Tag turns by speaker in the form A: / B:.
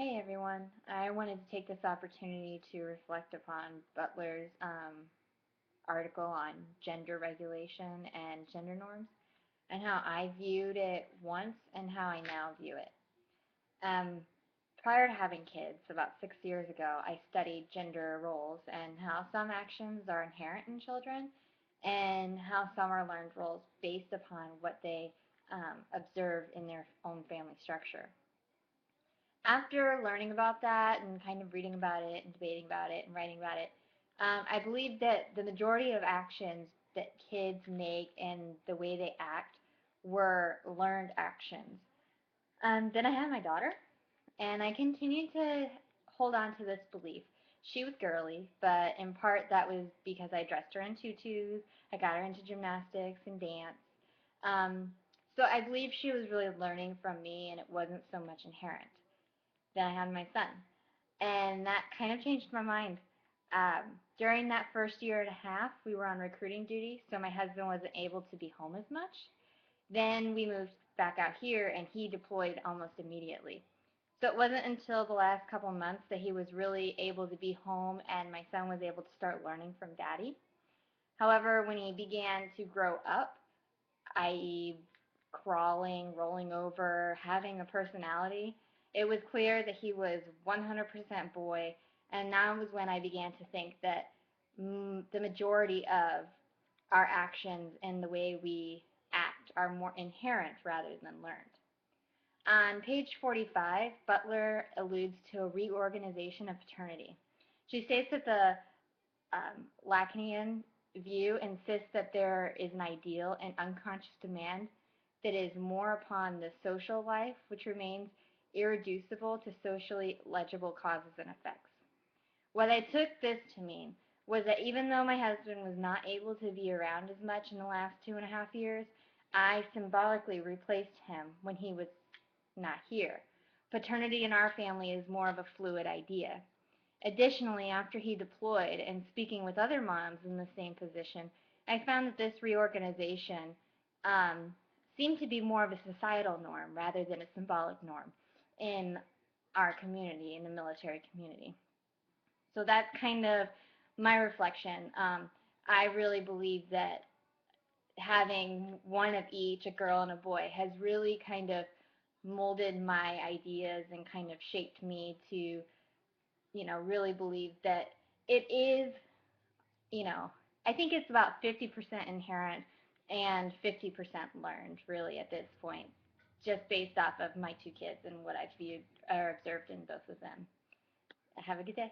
A: Hey everyone, I wanted to take this opportunity to reflect upon Butler's article on gender regulation and gender norms and how I viewed it once and how I now view it. Um, Prior to having kids, about 6 years ago, I studied gender roles and how some actions are inherent in children and how some are learned roles based upon what they observe in their own family structure. After learning about that and kind of reading about it and debating about it and writing about it, I believe that the majority of actions that kids make and the way they act were learned actions. Then I had my daughter, and I continued to hold on to this belief. She was girly, but in part that was because I dressed her in tutus, I got her into gymnastics and dance. Um, so I believe she was really learning from me, and it wasn't so much inherent. Then I had my son, and that kind of changed my mind. During that first year and a half, we were on recruiting duty, so my husband wasn't able to be home as much. Then we moved back out here, and he deployed almost immediately. So it wasn't until the last couple of months that he was really able to be home, and my son was able to start learning from daddy. However, when he began to grow up, i.e., crawling, rolling over, having a personality, it was clear that he was 100% boy, and that was when I began to think that the majority of our actions and the way we act are more inherent rather than learned. On page 45, Butler alludes to a reorganization of paternity. She states that the Lacanian view insists that there is an ideal and unconscious demand that is more upon the social life, which remains irreducible to socially legible causes and effects. What I took this to mean was that even though my husband was not able to be around as much in the last 2.5 years, I symbolically replaced him when he was not here. Paternity in our family is more of a fluid idea. Additionally, after he deployed and speaking with other moms in the same position, I found that this reorganization um, seemed to be more of a societal norm rather than a symbolic norm in our community, in the military community. So that's kind of my reflection. I really believe that having one of each, a girl and a boy, has really kind of molded my ideas and kind of shaped me to, really believe that it is, you know, I think it's about 50% inherent and 50% learned, really, at this point, just based off of my two kids and what I've viewed or observed in both of them. Have a good day.